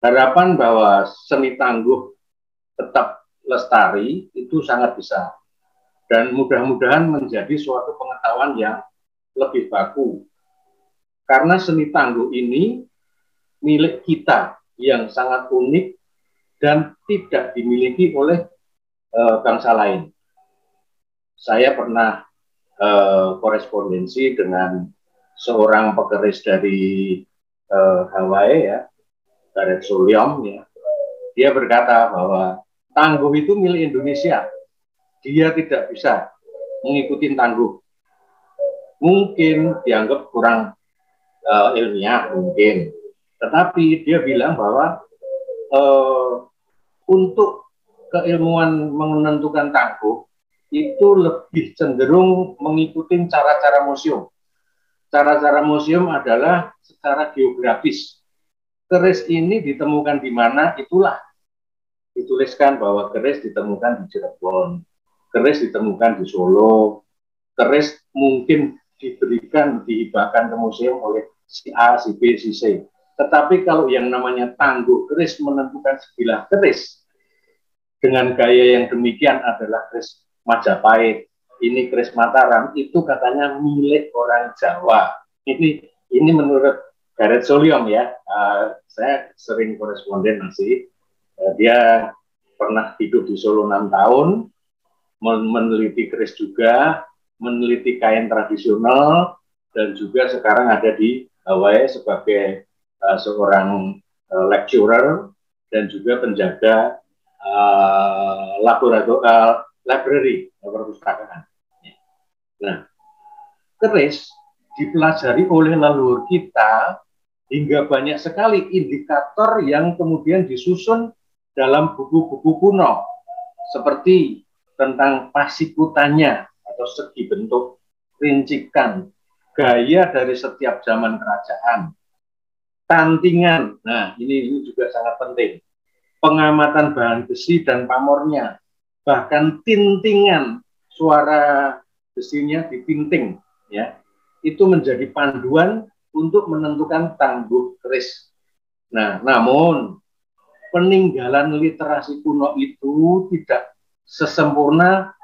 harapan bahwa seni tangguh tetap lestari itu sangat besar. Dan mudah-mudahan menjadi suatu pengetahuan yang lebih baku. Karena seni tangguh ini milik kita yang sangat unik dan tidak dimiliki oleh bangsa lain. Saya pernah korespondensi dengan seorang pekeris dari Hawaii ya, Gareth Soliom ya. Dia berkata bahwa tangguh itu milik Indonesia. Dia tidak bisa mengikuti tangguh. Mungkin dianggap kurang ilmiah mungkin. Tetapi dia bilang bahwa untuk keilmuan menentukan tangguh itu lebih cenderung mengikuti cara-cara museum. Cara-cara museum adalah secara geografis. Keris ini ditemukan di mana, itulah dituliskan bahwa keris ditemukan di Cirebon, keris ditemukan di Solo, keris mungkin diberikan, dihibahkan ke museum oleh si A, si B, si C. Tetapi kalau yang namanya tangguh keris menentukan sebilah keris dengan gaya yang demikian adalah keris Majapahit, ini keris Mataram, itu katanya milik orang Jawa. Ini menurut Gareth Soliom ya. Saya sering koresponden masih. Dia pernah hidup di Solo 6 tahun, meneliti keris juga, meneliti kain tradisional, dan juga sekarang ada di Hawaii sebagai seorang lecturer dan juga penjaga library, perpustakaan. Nah, keris dipelajari oleh leluhur kita hingga banyak sekali indikator yang kemudian disusun dalam buku-buku kuno, seperti tentang pasikutannya atau segi bentuk, rincikan, gaya dari setiap zaman kerajaan, tantingan. Nah, ini juga sangat penting. Pengamatan bahan besi dan pamornya, bahkan tintingan, suara besinya ditinting, ya, itu menjadi panduan untuk menentukan tangguh keris. Nah, namun peninggalan literasi kuno itu tidak sesempurna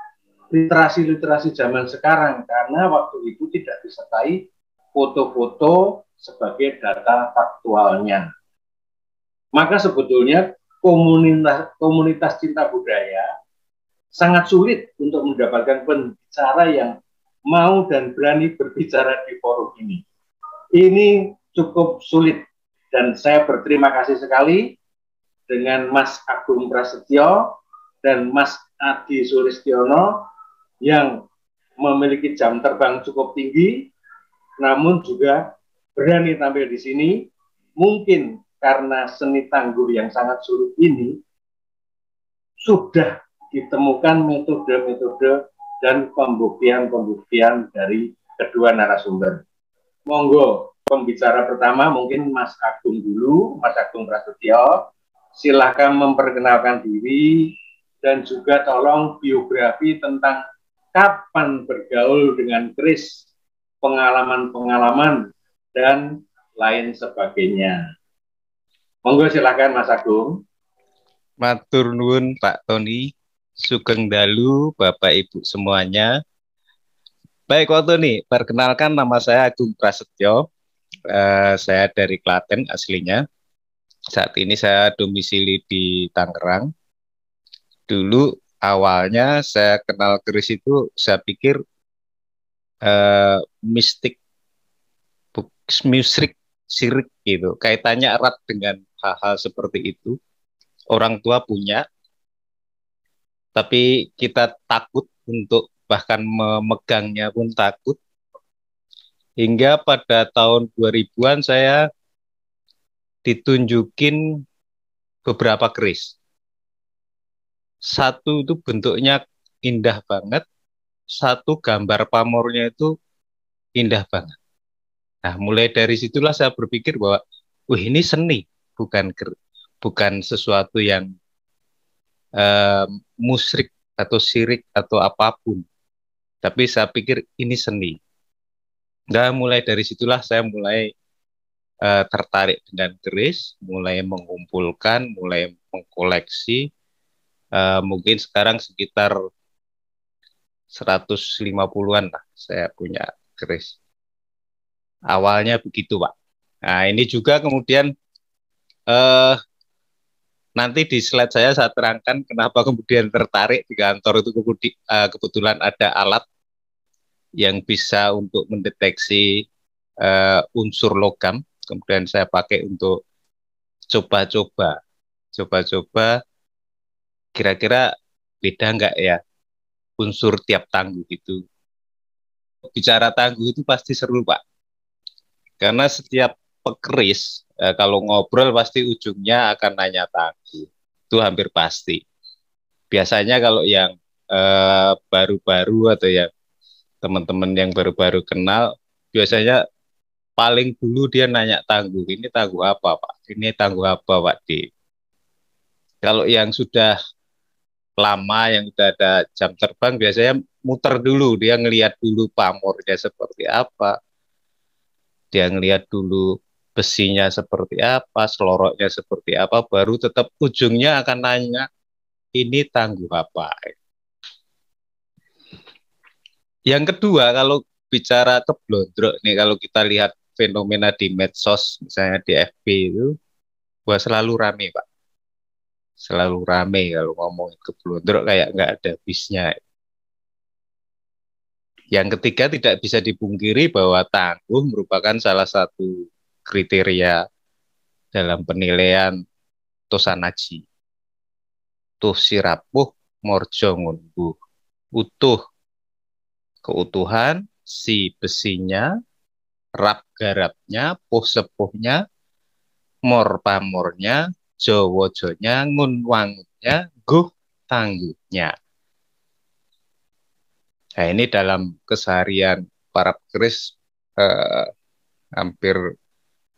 literasi zaman sekarang, karena waktu itu tidak disertai foto-foto sebagai data faktualnya. Maka sebetulnya komunitas cinta budaya sangat sulit untuk mendapatkan pembicara yang mau dan berani berbicara di forum ini. Ini cukup sulit, dan saya berterima kasih sekali dengan Mas Agung Prasetyo dan Mas Adi Sulistiono yang memiliki jam terbang cukup tinggi, namun juga berani tampil di sini. Mungkin karena seni tangguh yang sangat sulit ini sudah ditemukan metode-metode dan pembuktian dari kedua narasumber. Monggo, pembicara pertama mungkin Mas Agung dulu, Mas Agung Prasetyo. Silahkan memperkenalkan diri dan juga tolong biografi tentang kapan bergaul dengan keris, pengalaman-pengalaman, dan lain sebagainya. Monggo silakan Mas Agung. Matur nuwun Pak Tony, sugeng dalu Bapak Ibu semuanya. Baik Pak Tony, perkenalkan nama saya Agung Prasetyo. Saya dari Klaten aslinya. Saat ini saya domisili di Tangerang. Dulu awalnya saya kenal keris itu, saya pikir mistik, musrik, sirik gitu. Kaitannya erat dengan hal-hal seperti itu. Orang tua punya, tapi kita takut untuk bahkan memegangnya pun takut. Hingga pada tahun 2000-an saya ditunjukin beberapa keris. Satu itu bentuknya indah banget, satu gambar pamornya itu indah banget. Nah, mulai dari situlah saya berpikir bahwa, ini seni, bukan sesuatu yang musyrik atau syirik atau apapun. Tapi saya pikir ini seni. Nah, mulai dari situlah saya mulai tertarik dengan keris, mulai mengumpulkan, mulai mengkoleksi. Mungkin sekarang sekitar 150-an lah saya punya keris. Awalnya begitu, Pak. Nah, ini juga kemudian eh, nanti di slide saya terangkan kenapa kemudian tertarik di kantor itu kebetulan ada alat yang bisa untuk mendeteksi unsur logam. Kemudian saya pakai untuk coba-coba kira-kira beda nggak ya unsur tiap tangguh itu. Bicara tangguh itu pasti seru, Pak. Karena setiap pekeris, kalau ngobrol pasti ujungnya akan nanya tangguh. Itu hampir pasti. Biasanya kalau yang baru-baru atau yang teman-teman yang baru-baru kenal, biasanya paling dulu dia nanya tangguh. Ini tangguh apa, Pak? Ini tangguh apa, Pak D? Kalau yang sudah lama, yang sudah ada jam terbang, biasanya muter dulu. Dia ngelihat dulu pamornya seperti apa. Dia ngelihat dulu besinya seperti apa, seloroknya seperti apa, baru tetap ujungnya akan nanya, ini tangguh apa. Yang kedua, kalau bicara keblondrok nih, kalau kita lihat fenomena di medsos, misalnya di FB itu, wah selalu rame, Pak. Selalu rame kalau ngomongin keblondrok kayak nggak ada habisnya. Yang ketiga, tidak bisa dipungkiri bahwa tangguh merupakan salah satu kriteria dalam penilaian Tosanaji. Tuh sirapuh morjo ngunbuh. Utuh, keutuhan, si besinya, rap garapnya, puh sepuhnya, mor pamornya, jowo-jonya, ngun wangutnya, guh tangguhnya. Nah, ini dalam keseharian para pekeris eh, hampir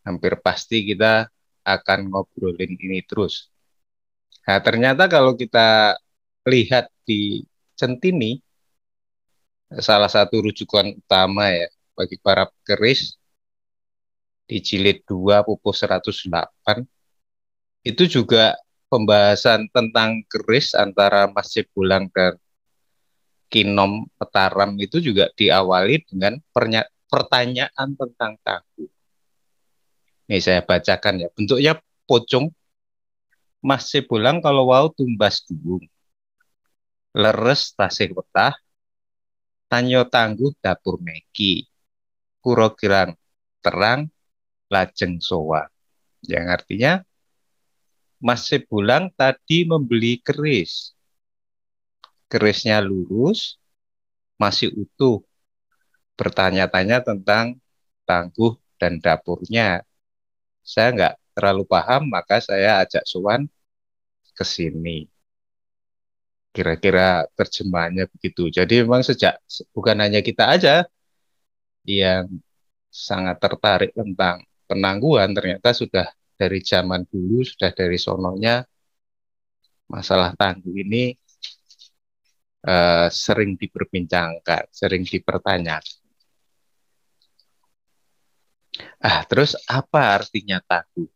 hampir pasti kita akan ngobrolin ini terus. Nah, ternyata kalau kita lihat di Centini, salah satu rujukan utama ya bagi para pekeris di jilid 2 pupus 108, itu juga pembahasan tentang keris antara Mas Cibulang dan Kinom Petaram itu juga diawali dengan pertanyaan tentang tangguh. Ini saya bacakan ya. Bentuknya pocong. Mas Cibulang kalau wau tumbas duung. Leres tasih wetah. Tanyo tangguh dapur meki. Kuro kirang terang lajeng sowa. Yang artinya Mas Cibulang tadi membeli keris. Kerisnya lurus, masih utuh. Bertanya-tanya tentang tangguh dan dapurnya. Saya nggak terlalu paham, maka saya ajak Suwan ke sini. Kira-kira terjemahannya begitu. Jadi memang bukan hanya kita aja yang sangat tertarik tentang penangguhan, ternyata sudah dari zaman dulu, sudah dari sononya, masalah tangguh ini sering diperbincangkan, sering dipertanyakan. Terus apa artinya tangguh?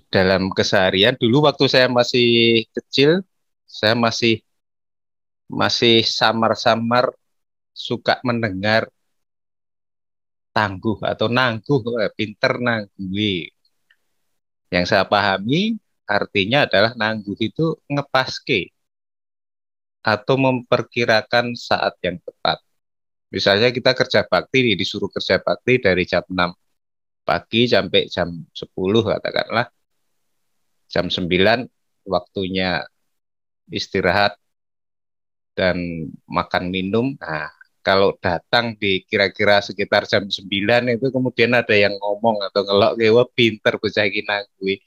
Dalam keseharian, dulu waktu saya masih kecil, saya masih samar-samar suka mendengar tangguh atau nangguh, pinter nangguh. Yang saya pahami artinya adalah nangguh itu ngepaske atau memperkirakan saat yang tepat. Misalnya kita kerja bakti nih, disuruh kerja bakti dari jam 6 pagi sampai jam 10 katakanlah. Jam 9 waktunya istirahat dan makan minum. Nah, kalau datang di kira-kira sekitar jam 9 itu kemudian ada yang ngomong atau ngelok, wah pinter bocah iki nangguh.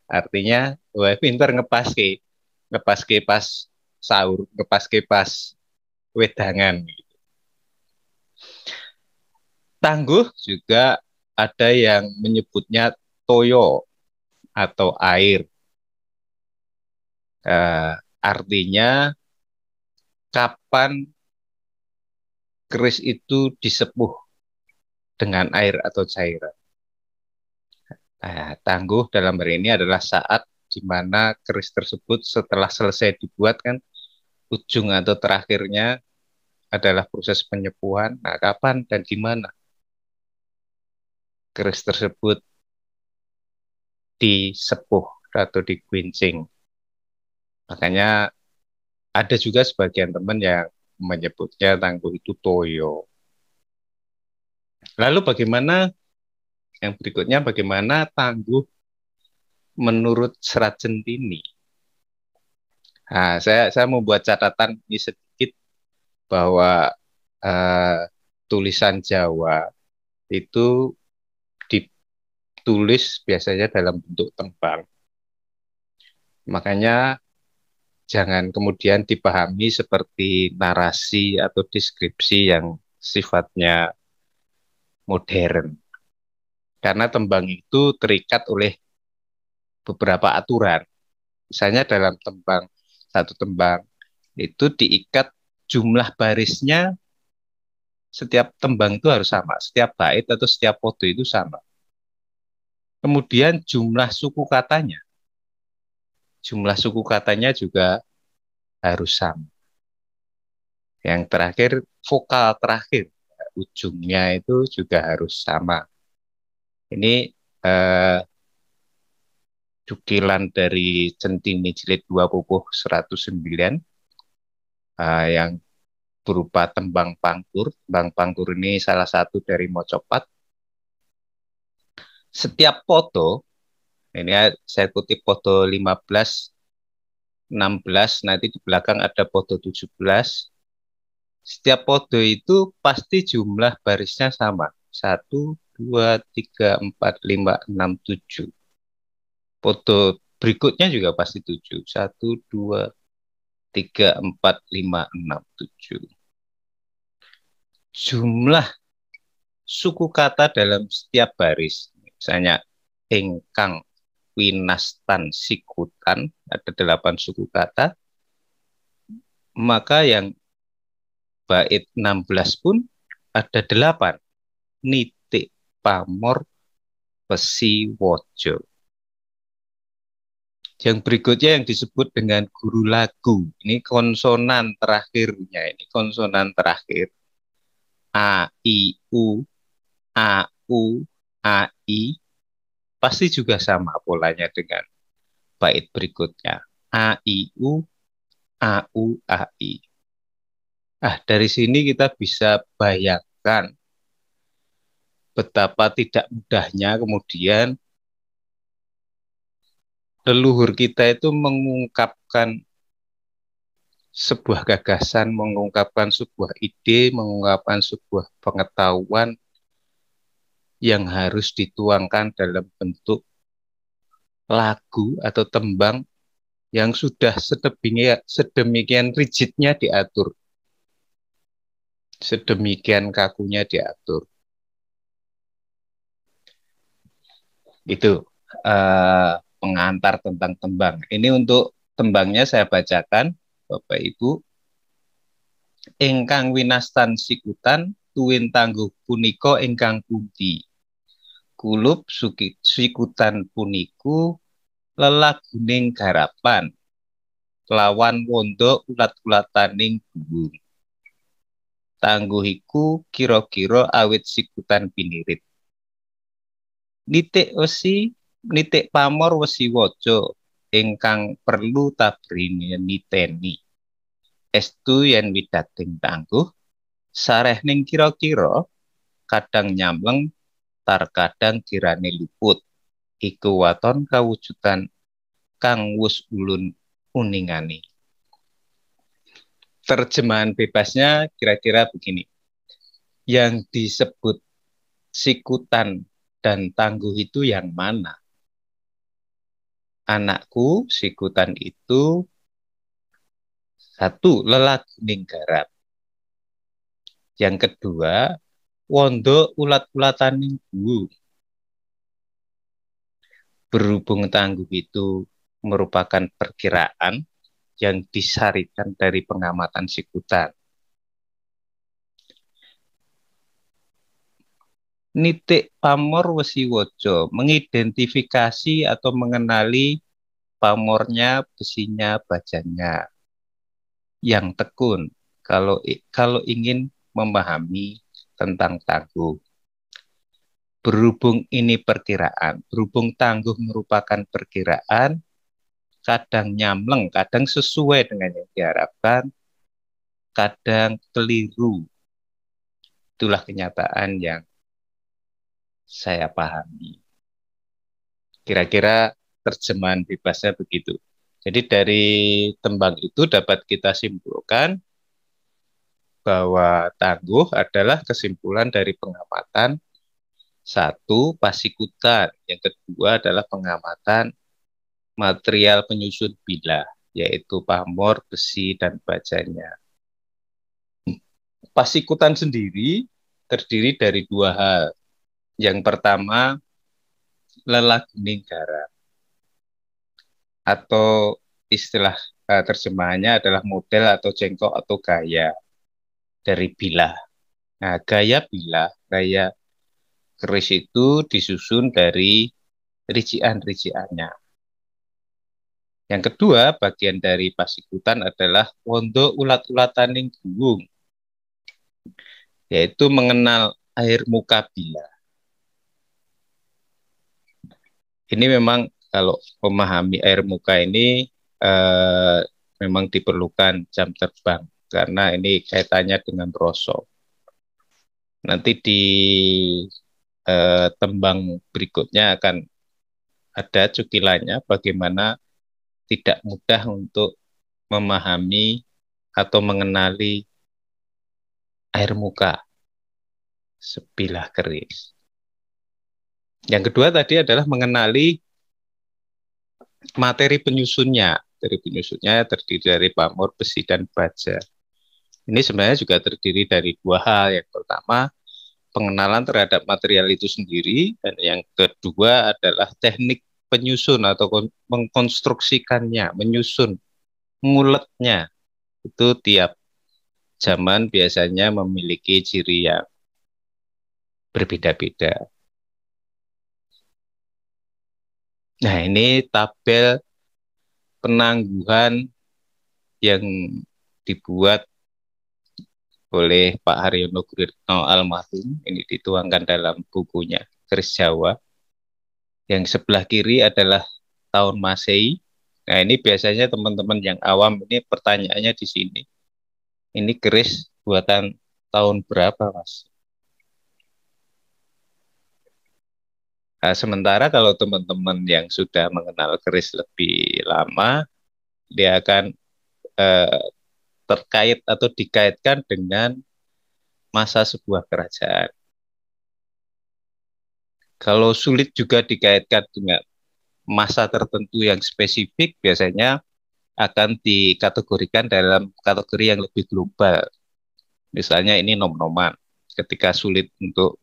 Artinya, wah pinter ngepaske pas sahur, ngepaske pas wedangan. Tangguh juga ada yang menyebutnya toyo atau air. Artinya kapan keris itu disepuh dengan air atau cairan. Nah, tangguh dalam hal ini adalah saat di mana keris tersebut setelah selesai dibuat kan ujung atau terakhirnya adalah proses penyepuhan. Nah, kapan dan di mana keris tersebut disepuh atau diguincing. Makanya ada juga sebagian teman yang menyebutnya tangguh itu toyo. Lalu bagaimana yang berikutnya, bagaimana tangguh menurut Serat Centini? Nah, saya membuat catatan ini sedikit bahwa eh, tulisan Jawa itu ditulis biasanya dalam bentuk tembang. Makanya jangan kemudian dipahami seperti narasi atau deskripsi yang sifatnya modern. Karena tembang itu terikat oleh beberapa aturan. Misalnya dalam tembang, satu tembang itu diikat jumlah barisnya, setiap tembang itu harus sama, setiap bait atau setiap foto itu sama. Kemudian jumlah suku katanya juga harus sama. Yang terakhir, vokal terakhir, ujungnya itu juga harus sama. Ini cukilan dari Centini Jilid 2 Pupuh 109 yang berupa tembang pangkur. Tembang pangkur ini salah satu dari Mocopat. Setiap foto, ini saya kutip foto 15, 16, nanti di belakang ada foto 17. Setiap foto itu pasti jumlah barisnya sama. 1, 2, 3, 4, 5, 6, 7. Foto berikutnya juga pasti 7. 1, 2, 3, 4, 5, 6, 7. Jumlah suku kata dalam setiap baris. Misalnya, engkang winastan sikutan, ada 8 suku kata. Maka yang bait 16 pun ada 8. Nitik pamor pesi wojo. Yang berikutnya yang disebut dengan guru lagu. Ini konsonan terakhirnya. Ini konsonan terakhir. A, I, U, A, U, A, I. Pasti juga sama polanya dengan bait berikutnya. A, I, U, A, U, A, I. Dari sini kita bisa bayangkan betapa tidak mudahnya kemudian leluhur kita itu mengungkapkan sebuah gagasan, mengungkapkan sebuah ide, mengungkapkan sebuah pengetahuan yang harus dituangkan dalam bentuk lagu atau tembang yang sudah sedemikian rigidnya diatur, sedemikian kakunya diatur. Itu pengantar tentang tembang. Ini untuk tembangnya saya bacakan, Bapak Ibu. Ingkang winastan sikutan, tuwin tangguh punika ingkang pundi. Kulup sikutan puniku lelaguning garapan. Lawan wondo ulat-ulataning buwung. Tangguhiku kira-kira awit sikutan pinirit. Nitik pamor wesi wojo ingkang perlu tabrini niteni. Estu yen widating tangguh sareh ning kira-kira kadang nyamleng tar kadang kirane luput. Iku waton kawujudan kang wus ulun uningani. Terjemahan bebasnya kira-kira begini. Yang disebut sikutan dan tangguh itu yang mana? Anakku, sikutan itu satu, lelaguning garap. Yang kedua, wondo ulat-ulataning buwung. Berhubung tangguh itu merupakan perkiraan yang disarikan dari pengamatan sikutan. Nitik pamor wesiwojo, mengidentifikasi atau mengenali pamornya, besinya, bajanya yang tekun kalau ingin memahami tentang Tangguh. Berhubung Tangguh merupakan perkiraan, kadang nyamleng, kadang sesuai dengan yang diharapkan, kadang keliru. Itulah kenyataan yang saya pahami. Kira-kira terjemahan bebasnya begitu. Jadi dari tembang itu dapat kita simpulkan bahwa Tangguh adalah kesimpulan dari pengamatan. Satu, pasikutan. Yang kedua adalah pengamatan material penyusun bilah, yaitu pamor, besi, dan bajanya. Pasikutan sendiri terdiri dari dua hal. Yang pertama, lelaguning garam, atau istilah terjemahannya adalah model atau jengkok atau gaya dari bilah. Nah, gaya bilah, gaya keris itu disusun dari rician-riciannya. Yang kedua, bagian dari pasikutan adalah wondo ulat-ulataning guwung, yaitu mengenal air muka bilah. Ini memang kalau memahami air muka ini memang diperlukan jam terbang, karena ini kaitannya dengan rosok. Nanti di tembang berikutnya akan ada cukilannya bagaimana tidak mudah untuk memahami atau mengenali air muka sebilah keris. Yang kedua tadi adalah mengenali materi penyusunnya. Materi penyusunnya terdiri dari pamor, besi, dan baja. Ini sebenarnya juga terdiri dari dua hal. Yang pertama, pengenalan terhadap material itu sendiri, dan yang kedua adalah teknik penyusun atau mengkonstruksikannya, menyusun, nguletnya. Itu tiap zaman biasanya memiliki ciri yang berbeda-beda. Nah, ini tabel penangguhan yang dibuat oleh Pak Haryono Guritno almarhum. Ini dituangkan dalam bukunya Keris Jawa. Yang sebelah kiri adalah tahun Masehi. Nah, ini biasanya teman-teman yang awam ini pertanyaannya di sini. Ini keris buatan tahun berapa, Mas? Nah, sementara kalau teman-teman yang sudah mengenal keris lebih lama, dia akan terkait atau dikaitkan dengan masa sebuah kerajaan. Kalau sulit juga dikaitkan dengan masa tertentu yang spesifik, biasanya akan dikategorikan dalam kategori yang lebih global. Misalnya ini nom-noman. Ketika sulit untuk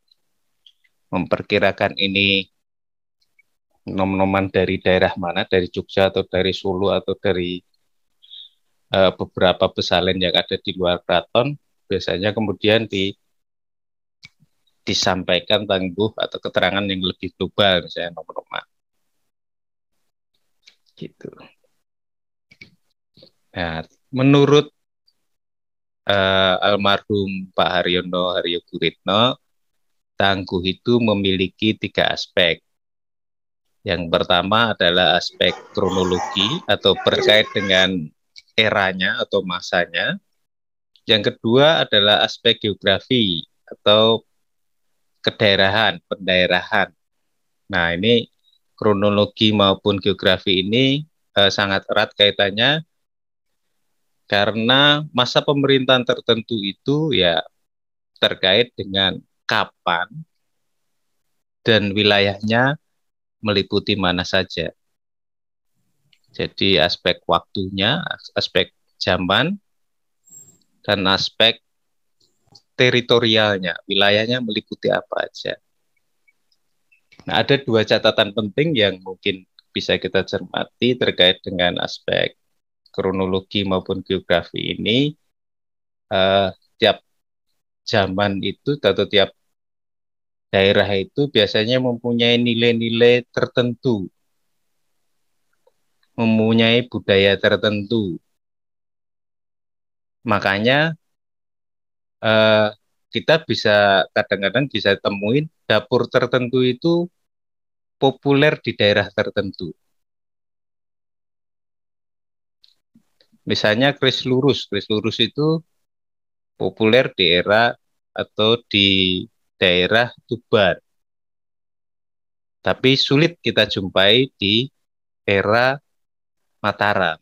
memperkirakan ini nom-noman dari daerah mana, dari Jogja atau dari Solo atau dari beberapa pesalin yang ada di luar keraton, biasanya kemudian disampaikan Tangguh atau keterangan yang lebih global, misalnya nom-noman. Gitu. Nah, menurut almarhum Pak Haryono Haryo Guritno, Tangguh itu memiliki 3 aspek. Yang pertama adalah aspek kronologi atau terkait dengan eranya atau masanya. Yang kedua adalah aspek geografi atau kedaerahan, pendaerahan. Nah, ini kronologi maupun geografi ini sangat erat kaitannya karena masa pemerintahan tertentu itu ya terkait dengan kapan dan wilayahnya meliputi mana saja. Jadi aspek waktunya, aspek zaman, dan aspek teritorialnya, wilayahnya meliputi apa aja. Nah, ada 2 catatan penting yang mungkin bisa kita cermati terkait dengan aspek kronologi maupun geografi ini. Tiap zaman itu atau tiap daerah itu biasanya mempunyai nilai-nilai tertentu, mempunyai budaya tertentu. Makanya eh, kita bisa kadang-kadang bisa temuin dapur tertentu itu populer di daerah tertentu. Misalnya Kris Lurus itu populer di era atau di daerah Tuban, tapi sulit kita jumpai di era Mataram.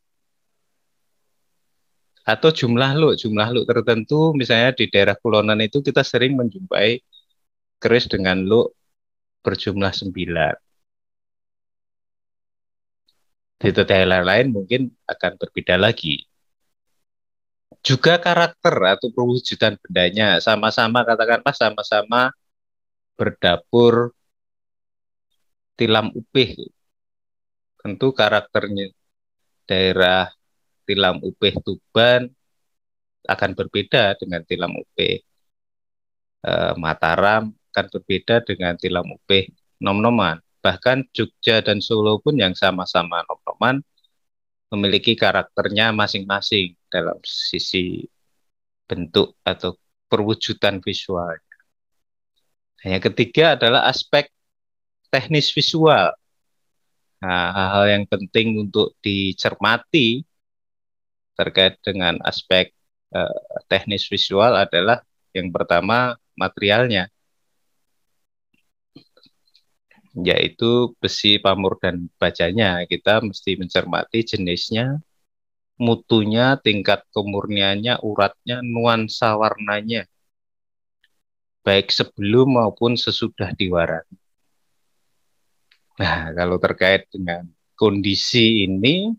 Atau jumlah luk tertentu, misalnya di daerah Kulonan itu kita sering menjumpai keris dengan luk berjumlah 9. Di daerah lain mungkin akan berbeda lagi. Juga karakter atau perwujudan bendanya sama-sama, katakanlah sama-sama berdapur tilam upih. Tentu karakternya daerah tilam upih Tuban akan berbeda dengan tilam upih Mataram, akan berbeda dengan tilam upih Nom-Noman. Bahkan Jogja dan Solo pun yang sama-sama Nom-Noman memiliki karakternya masing-masing dalam sisi bentuk atau perwujudan visual. Yang ketiga adalah aspek teknis visual. Nah, hal-hal yang penting untuk dicermati terkait dengan aspek teknis visual adalah yang pertama materialnya, yaitu besi, pamur, dan bajanya. Kita mesti mencermati jenisnya, mutunya, tingkat kemurniannya, uratnya, nuansa warnanya, baik sebelum maupun sesudah diwarnai. Nah, kalau terkait dengan kondisi ini,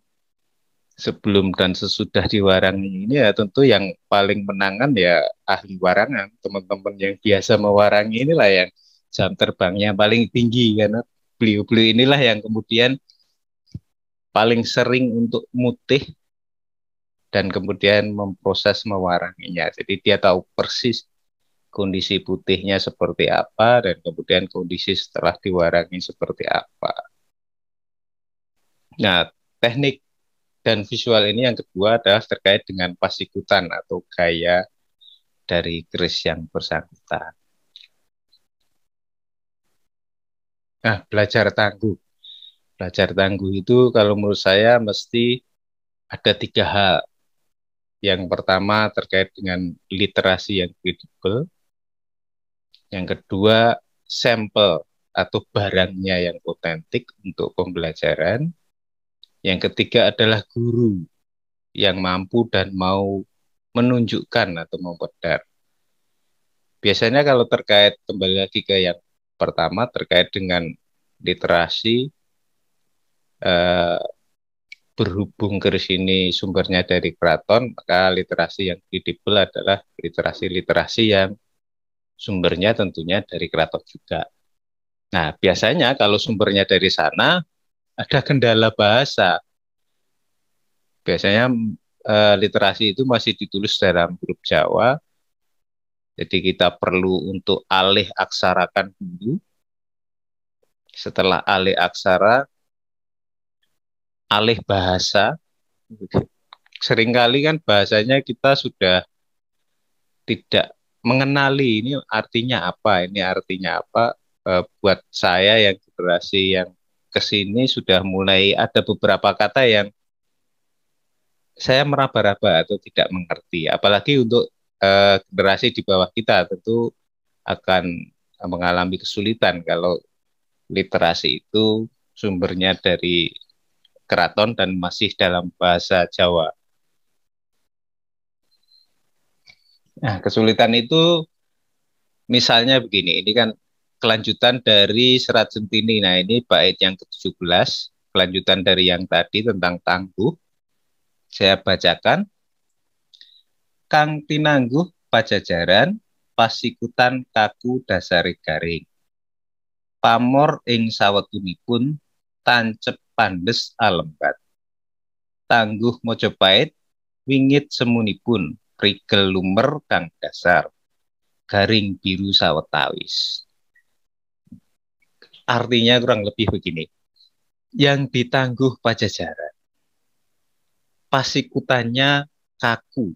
sebelum dan sesudah diwarangi ini ya tentu yang paling menangan ya ahli warangan, teman-teman yang biasa mewarangi inilah yang jam terbangnya paling tinggi, karena beliau-beliau inilah yang kemudian paling sering untuk mutih dan kemudian memproses mewaranginya. Jadi dia tahu persis kondisi putihnya seperti apa dan kemudian kondisi setelah diwarangi seperti apa. Nah, teknik dan visual ini yang kedua adalah terkait dengan pasikutan atau gaya dari keris yang bersangkutan. Nah, belajar tangguh. Belajar tangguh itu kalau menurut saya mesti ada 3 hal. Yang pertama terkait dengan literasi yang kredibel. Yang kedua, sampel atau barangnya yang otentik untuk pembelajaran. Yang ketiga adalah guru yang mampu dan mau menunjukkan atau memperdar. Biasanya kalau terkait, kembali lagi ke yang pertama, terkait dengan literasi, berhubung keris ini sumbernya dari keraton, maka literasi yang kredibel adalah literasi-literasi yang sumbernya tentunya dari keraton juga. Nah, biasanya kalau sumbernya dari sana, ada kendala bahasa. Biasanya literasi itu masih ditulis dalam huruf Jawa, jadi kita perlu untuk alih aksarakan dulu. Setelah alih aksara, alih bahasa. Seringkali kan bahasanya kita sudah tidak mengenali ini artinya apa. Buat saya yang generasi yang kesini sudah mulai ada beberapa kata yang saya meraba-raba atau tidak mengerti. Apalagi untuk generasi di bawah kita tentu akan mengalami kesulitan kalau literasi itu sumbernya dari keraton dan masih dalam bahasa Jawa. Nah, kesulitan itu misalnya begini, ini kan kelanjutan dari Serat Sentini. Nah, ini bait yang ke-17, kelanjutan dari yang tadi tentang tangguh. Saya bacakan. Kang tinangguh pajajaran, pasikutan kaku dasari garing. Pamor ing sawetunipun, tancep pandes alembat. Tangguh Mojopait, wingit semunipun, rigel lumer kang dasar. Garing biru sawetawis. Artinya kurang lebih begini. Yang ditangguh Pajajaran, pasikutannya kaku,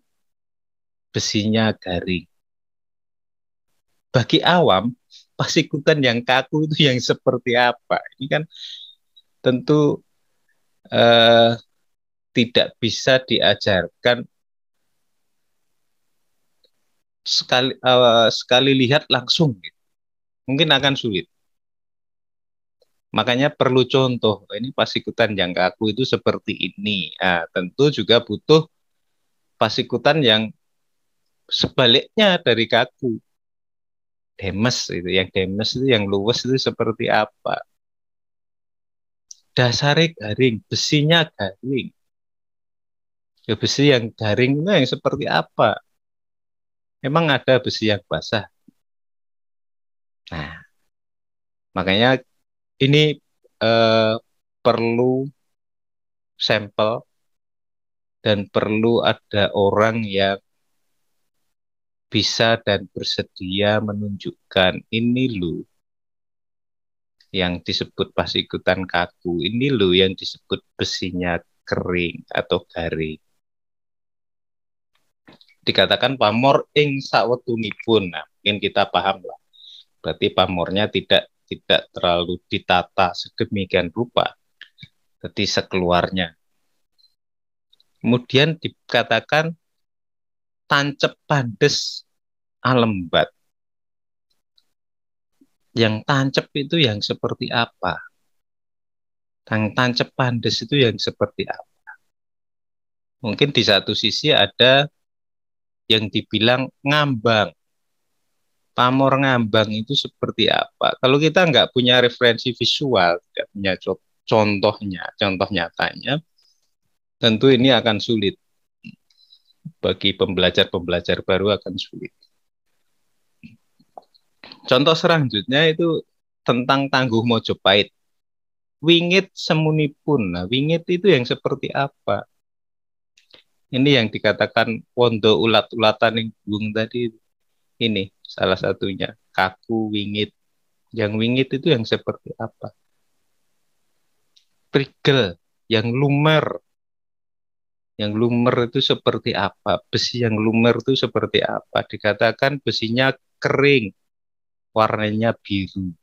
besinya garing. Bagi awam, pasikutan yang kaku itu yang seperti apa? Ini kan tentu eh, tidak bisa diajarkan sekali lihat langsung. Mungkin akan sulit. Makanya perlu contoh. Ini pasikutan yang kaku itu seperti ini. Nah, tentu juga butuh pasikutan yang sebaliknya dari kaku. Demes itu, yang demes itu, yang luwes itu seperti apa? Dasarnya garing, besinya garing. Ya, besi yang garing itu yang seperti apa? Memang ada besi yang basah. Nah, makanya ini eh, perlu sampel dan perlu ada orang yang bisa dan bersedia menunjukkan ini loh yang disebut pasikutan kaku, ini loh yang disebut besinya kering atau garing. Dikatakan pamor ing sawetunipun. Nah, mungkin kita paham lah. Berarti pamornya tidak terlalu ditata sedemikian rupa. Jadi sekeluarnya. Kemudian dikatakan tancep pandes alembat. Yang tancep itu yang seperti apa? Yang tancep pandes itu yang seperti apa? Mungkin di satu sisi ada yang dibilang ngambang. Pamor ngambang itu seperti apa? Kalau kita nggak punya referensi visual, tidak punya contohnya, contoh nyatanya, tentu ini akan sulit. Bagi pembelajar-pembelajar baru akan sulit. Contoh selanjutnya itu tentang Tangguh Mojopahit. Wingit semunipun. Nah, wingit itu yang seperti apa? Ini yang dikatakan wondo ulat-ulatan yang bung tadi. Ini salah satunya. Kaku, wingit. Yang wingit itu yang seperti apa? Prigel, yang lumer. Yang lumer itu seperti apa? Besi yang lumer itu seperti apa? Dikatakan besinya kering, warnanya biru.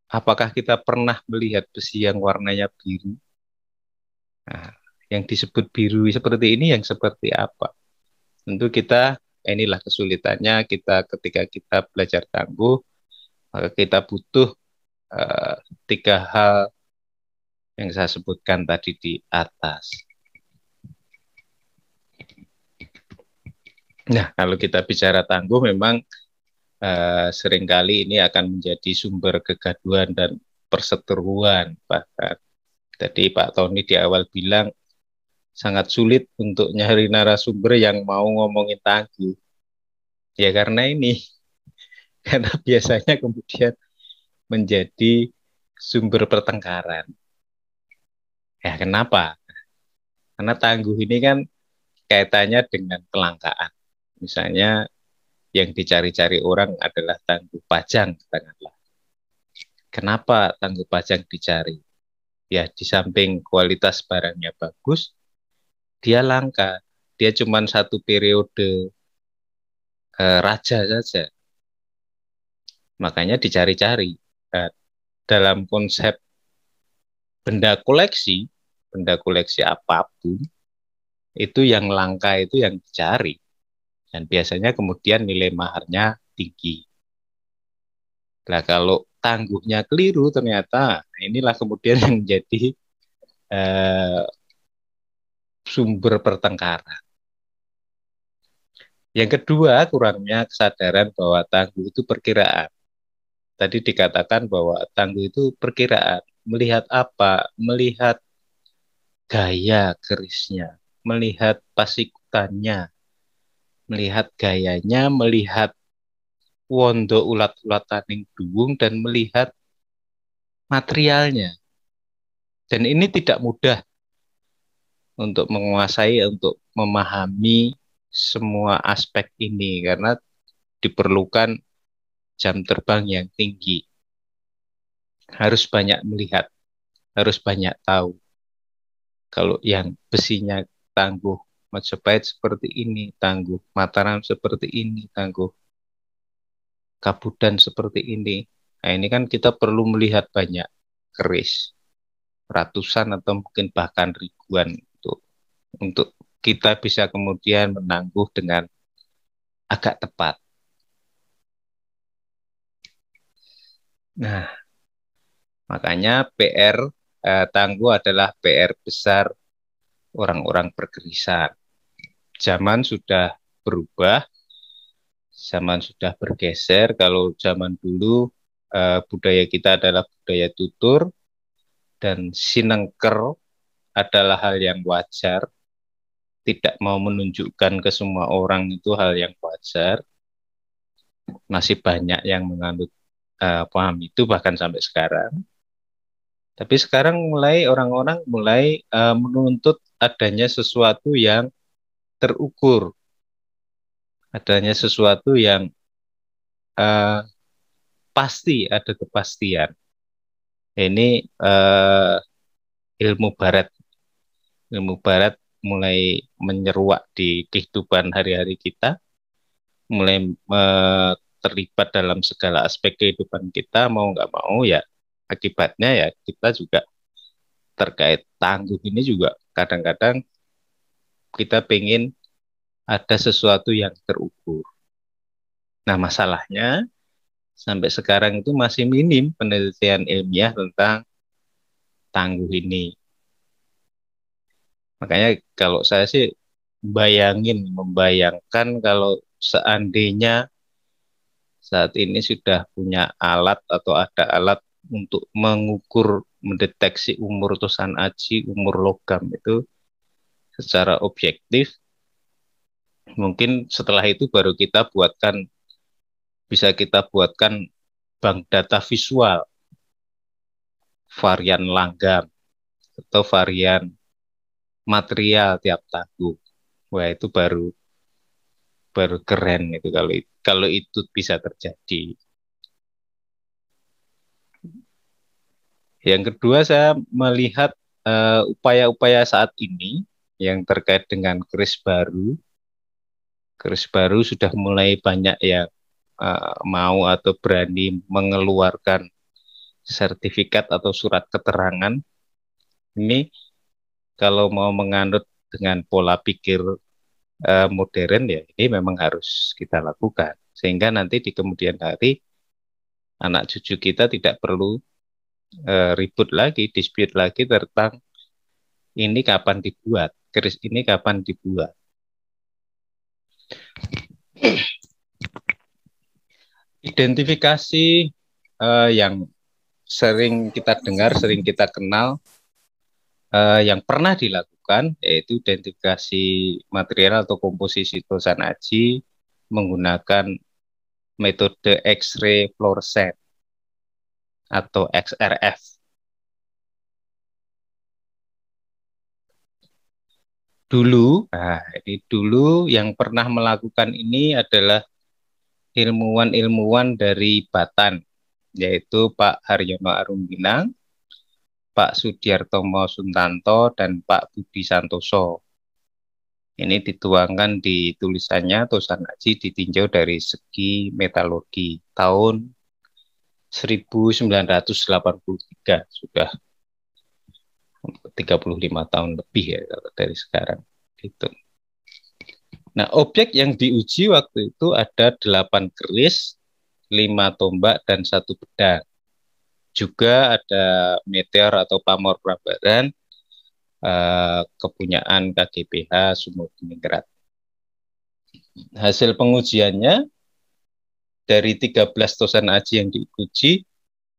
Apakah kita pernah melihat besi yang warnanya biru? Nah, yang disebut biru seperti ini yang seperti apa? Tentu kita, inilah kesulitannya kita ketika kita belajar tangguh, maka kita butuh uh, tiga hal yang saya sebutkan tadi di atas. Nah, kalau kita bicara tangguh memang seringkali ini akan menjadi sumber kegaduhan dan perseteruan bahkan. Jadi Pak Tony di awal bilang sangat sulit untuk nyari narasumber yang mau ngomongin tangguh. Ya karena ini, karena biasanya kemudian menjadi sumber pertengkaran. Ya kenapa? Karena tangguh ini kan kaitannya dengan kelangkaan. Misalnya yang dicari-cari orang adalah tangguh pajang, katakanlah. Kenapa tangguh pajang dicari? Ya di samping kualitas barangnya bagus, dia langka. Dia cuma satu periode raja saja. Makanya dicari-cari. Nah, dalam konsep benda koleksi apapun, itu yang langka itu yang dicari. Dan biasanya kemudian nilai maharnya tinggi. Nah, kalau tangguhnya keliru ternyata inilah kemudian yang menjadi eh, sumber pertengkaran. Yang kedua, kurangnya kesadaran bahwa tangguh itu perkiraan. Tadi dikatakan bahwa tangguh itu perkiraan. Melihat apa? Melihat gaya kerisnya, melihat pasikutannya, melihat gayanya, melihat wondo ulat-ulataning duwung, dan melihat materialnya. Dan ini tidak mudah untuk menguasai, untuk memahami semua aspek ini, karena diperlukan jam terbang yang tinggi. Harus banyak melihat, harus banyak tahu. Kalau yang besinya tangguh, Majapahit seperti ini, tangguh. Mataram seperti ini, tangguh. Kabudan seperti ini. Nah, ini kan kita perlu melihat banyak keris, ratusan atau mungkin bahkan ribuan untuk kita bisa kemudian menangguh dengan agak tepat. Nah, makanya PR tangguh adalah PR besar orang-orang berkerisan. Zaman sudah berubah, zaman sudah bergeser. Kalau zaman dulu budaya kita adalah budaya tutur dan sinengker adalah hal yang wajar. Tidak mau menunjukkan ke semua orang itu hal yang wajar. Masih banyak yang menganut paham itu bahkan sampai sekarang. Tapi sekarang orang-orang mulai menuntut adanya sesuatu yang terukur, adanya sesuatu yang pasti, ada kepastian. Ini ilmu barat mulai menyeruak di kehidupan hari-hari kita, mulai terlibat dalam segala aspek kehidupan kita, mau nggak mau ya akibatnya ya kita juga terkait tangguh ini juga kadang-kadang kita pengen ada sesuatu yang terukur. Nah, masalahnya sampai sekarang itu masih minim penelitian ilmiah tentang tangguh ini. Makanya kalau saya sih membayangkan kalau seandainya saat ini sudah punya alat atau ada alat untuk mengukur, mendeteksi umur Tosan Aji, umur logam itu secara objektif, mungkin setelah itu baru bisa kita buatkan bank data visual, varian langgam, atau varian material tiap tangguh. Wah, itu baru keren itu kalau itu bisa terjadi. Yang kedua, saya melihat upaya-upaya saat ini yang terkait dengan keris baru. Keris baru sudah mulai banyak yang mau atau berani mengeluarkan sertifikat atau surat keterangan. Ini kalau mau menganut dengan pola pikir modern ya, ini memang harus kita lakukan. Sehingga nanti di kemudian hari anak cucu kita tidak perlu ribut lagi, dispute lagi tentang ini kapan dibuat, keris ini kapan dibuat. Identifikasi yang sering kita dengar, sering kita kenal, yang pernah dilakukan yaitu identifikasi material atau komposisi Tosan Aji menggunakan metode X-ray fluorescent atau XRF. Dulu yang pernah melakukan ini adalah ilmuwan-ilmuwan dari Batan, yaitu Pak Haryono Arumginang, Pak Sudiartomo Suntanto, dan Pak Budi Santoso. Ini dituangkan di tulisannya Tosan Aji ditinjau dari segi metalurgi tahun 1983, sudah 35 tahun lebih ya dari sekarang gitu. Nah, objek yang diuji waktu itu ada 8 keris, 5 tombak, dan 1 pedang. Juga ada meteor atau pamor Prambanan, kepunyaan KGPH Sumur Diningrat. Hasil pengujiannya dari 13 Tosan Aji yang diuji,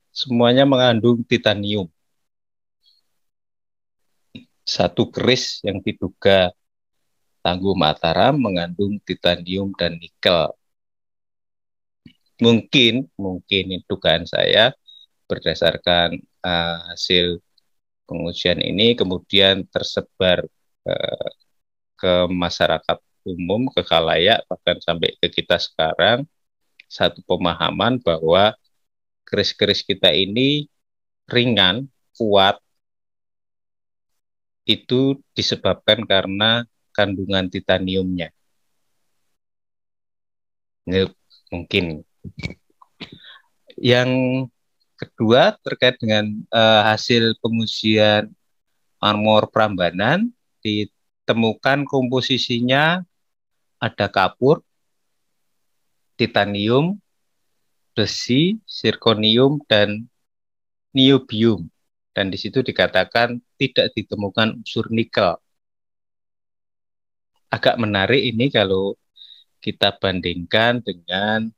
semuanya mengandung titanium. 1 keris yang diduga tangguh Mataram mengandung titanium dan nikel. Mungkin dugaan saya berdasarkan hasil pengujian ini kemudian tersebar ke masyarakat umum, ke khalayak, bahkan sampai ke kita sekarang. satu pemahaman bahwa keris-keris kita ini ringan, kuat, itu disebabkan karena kandungan titaniumnya. Ini mungkin. Yang kedua terkait dengan hasil pengujian marmor Prambanan, ditemukan komposisinya ada kapur, titanium, besi, zirkonium, dan niobium. Dan di situ dikatakan tidak ditemukan unsur nikel. Agak menarik ini kalau kita bandingkan dengan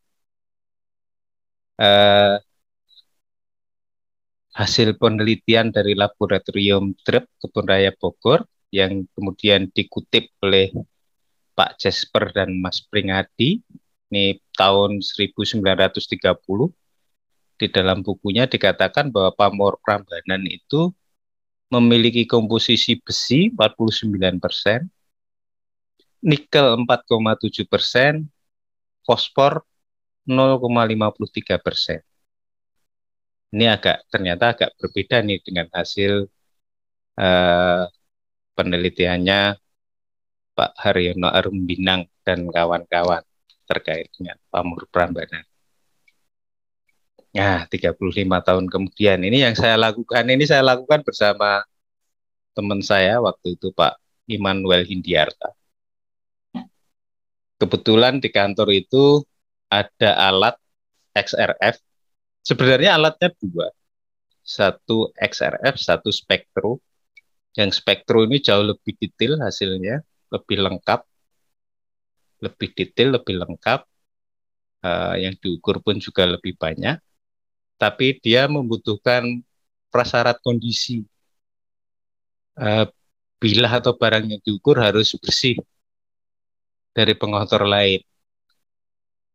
hasil penelitian dari Laboratorium DREP Kebun Raya Bogor yang kemudian dikutip oleh Pak Jesper dan Mas Pringadi, ini tahun 1930. Di dalam bukunya dikatakan bahwa pamor Prambanan itu memiliki komposisi besi 49%, nikel 4,7%, fosfor 0,53%. Ini ternyata agak berbeda nih dengan hasil penelitiannya Pak Haryono Arumbinang dan kawan-kawan terkait dengan pamor Prambanan. Nah, 35 tahun kemudian ini yang saya lakukan bersama teman saya waktu itu Pak Immanuel Hindiarta. Kebetulan di kantor itu ada alat XRF. Sebenarnya alatnya dua. Satu XRF, satu spektro. Yang spektro ini jauh lebih detail hasilnya, lebih lengkap, lebih detail, lebih lengkap. Yang diukur pun juga lebih banyak. Tapi dia membutuhkan prasyarat kondisi. Bilah atau barang yang diukur harus bersih dari pengotor lain.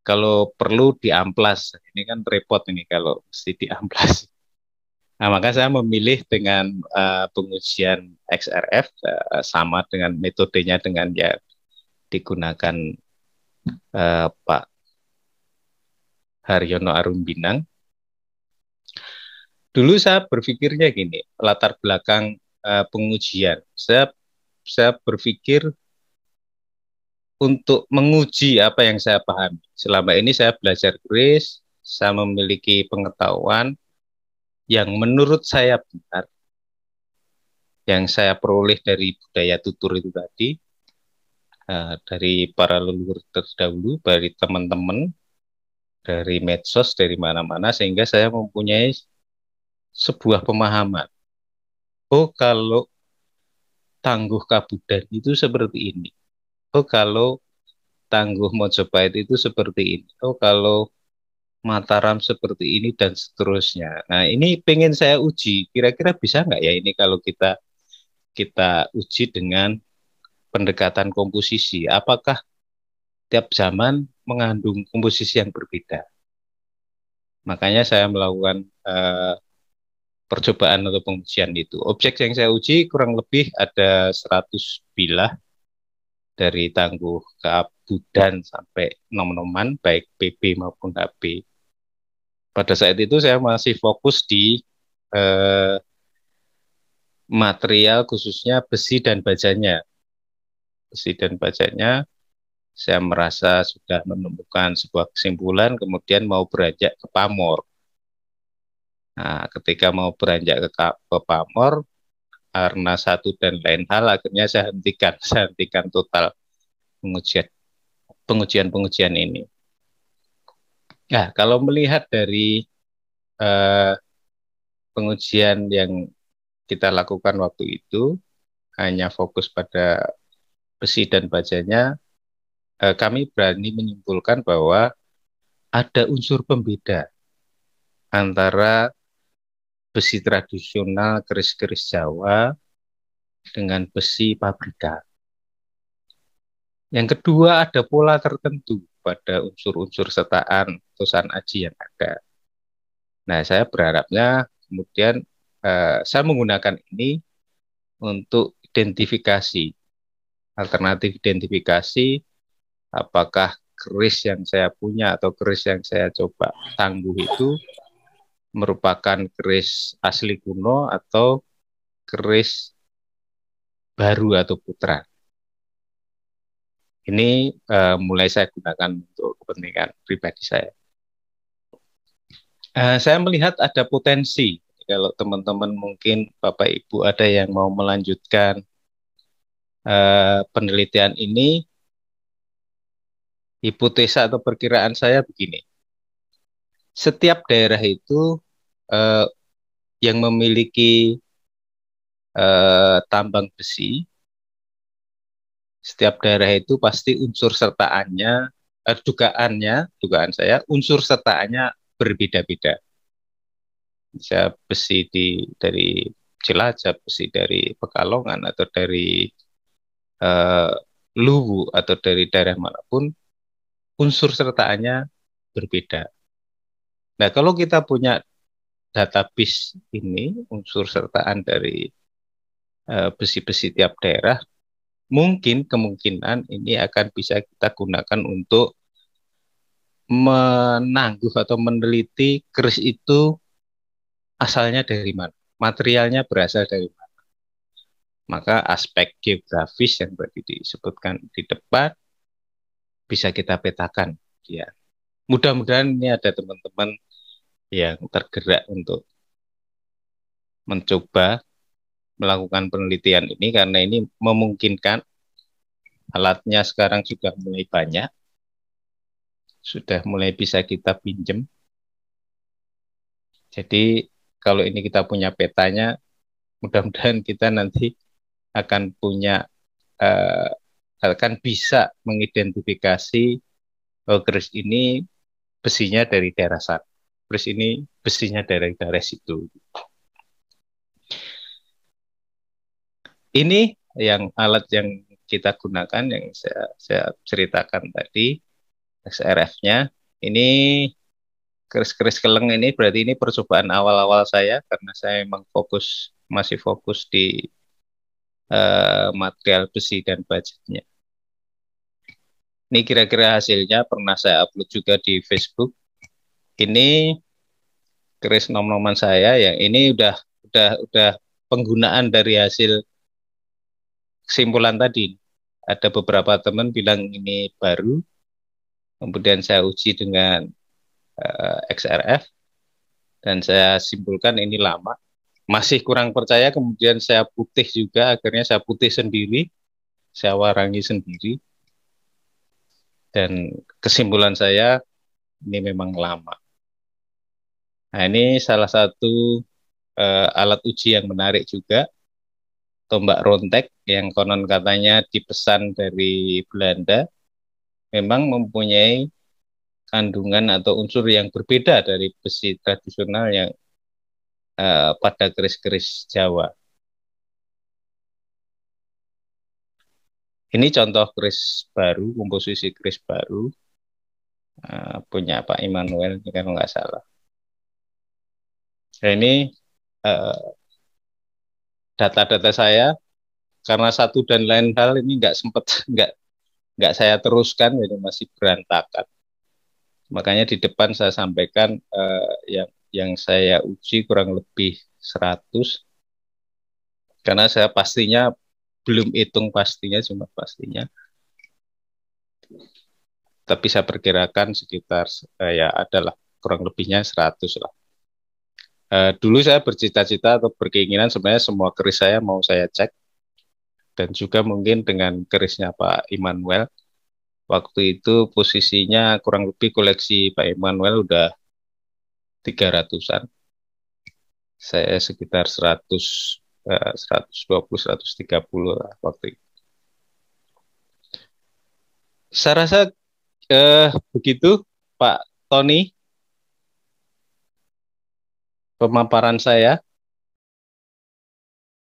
Kalau perlu diamplas, ini kan repot ini kalau mesti diamplas. Nah, maka saya memilih dengan pengujian XRF sama dengan metodenya dengan ya digunakan Pak Haryono Arumbinang. Dulu saya berpikirnya gini, latar belakang pengujian. Saya berpikir untuk menguji apa yang saya pahami. Selama ini saya belajar keris, saya memiliki pengetahuan yang menurut saya benar, yang saya peroleh dari budaya tutur itu tadi, dari para leluhur terdahulu, dari teman-teman, dari medsos, dari mana-mana, sehingga saya mempunyai sebuah pemahaman. Oh, kalau Tangguh Kabudan itu seperti ini. Oh, kalau Tangguh Mojopahit itu seperti ini. Oh, kalau Mataram seperti ini dan seterusnya. Nah, ini pengen saya uji. Kira-kira bisa nggak ya ini kalau kita uji dengan pendekatan komposisi. Apakah tiap zaman mengandung komposisi yang berbeda? Makanya saya melakukan percobaan atau pengujian itu. Objek yang saya uji kurang lebih ada 100 bilah dari Tangguh Kabudan sampai nom-noman, baik PB maupun HB. Pada saat itu saya masih fokus di material khususnya besi dan bajanya. Besi dan bajanya saya merasa sudah menemukan sebuah kesimpulan, kemudian mau beranjak ke pamor. Nah, ketika mau beranjak ke pamor, karena satu dan lain hal, akhirnya saya hentikan total pengujian ini. Nah, kalau melihat dari pengujian yang kita lakukan waktu itu, hanya fokus pada besi dan bajanya, kami berani menyimpulkan bahwa ada unsur pembeda antara besi tradisional keris-keris Jawa dengan besi pabrikan. Yang kedua, ada pola tertentu pada unsur-unsur setaan tulisan aji yang ada. Nah, saya berharapnya kemudian saya menggunakan ini untuk identifikasi, alternatif identifikasi, apakah keris yang saya punya atau keris yang saya coba tangguh itu merupakan keris asli kuno atau keris baru atau putra. Ini mulai saya gunakan untuk kepentingan pribadi saya. Saya melihat ada potensi kalau teman-teman mungkin Bapak Ibu ada yang mau melanjutkan penelitian ini. Hipotesa atau perkiraan saya begini, setiap daerah itu yang memiliki tambang besi, setiap daerah itu pasti unsur sertaannya, dugaan saya, unsur sertaannya berbeda-beda. Bisa besi dari Cilacap, besi dari Pekalongan, atau dari Luwu, atau dari daerah manapun, unsur sertaannya berbeda. Nah, kalau kita punya database ini, unsur sertaan dari besi-besi tiap daerah, mungkin kemungkinan ini akan bisa kita gunakan untuk menangguh atau meneliti keris itu asalnya dari mana, materialnya berasal dari mana. Maka aspek geografis yang tadi disebutkan di depan bisa kita petakan. Ya. Mudah-mudahan ini ada teman-teman yang tergerak untuk mencoba melakukan penelitian ini, karena ini memungkinkan. Alatnya sekarang sudah mulai banyak, sudah mulai bisa kita pinjam. Jadi kalau ini kita punya petanya, mudah-mudahan kita nanti akan punya akan bisa mengidentifikasi keris ini besinya dari daerah sana, keris ini besinya dari daerah situ. Ini yang alat yang kita gunakan yang saya ceritakan tadi, XRF-nya. Ini keris-keris keleng ini berarti ini percobaan awal-awal saya, karena saya memang masih fokus di material besi dan bajaknya. Ini kira-kira hasilnya pernah saya upload juga di Facebook. Ini keris nom-noman saya, yang ini udah penggunaan dari hasil kesimpulan tadi. Ada beberapa teman bilang ini baru, kemudian saya uji dengan XRF dan saya simpulkan ini lama. Masih kurang percaya, kemudian saya putih juga, akhirnya saya putih sendiri, saya warangi sendiri, dan kesimpulan saya ini memang lama. Nah, ini salah satu alat uji yang menarik juga, tombak rontek yang konon katanya dipesan dari Belanda, memang mempunyai kandungan atau unsur yang berbeda dari besi tradisional yang pada keris-keris Jawa. Ini contoh keris baru, komposisi keris baru, punya Pak Immanuel, kalau nggak salah. Nah, ini data-data saya, karena satu dan lain hal ini nggak sempat, nggak saya teruskan, jadi masih berantakan. Makanya di depan saya sampaikan yang saya uji kurang lebih 100, karena saya pastinya belum hitung pastinya, cuma pastinya. Tapi saya perkirakan sekitar ya adalah kurang lebihnya 100 lah. Dulu saya bercita-cita atau berkeinginan sebenarnya semua keris saya mau saya cek, dan juga mungkin dengan kerisnya Pak Immanuel. Waktu itu posisinya kurang lebih koleksi Pak Immanuel udah 300-an. Saya sekitar 120, 130 lah waktu itu. Saya rasa begitu Pak Tony pemaparan saya.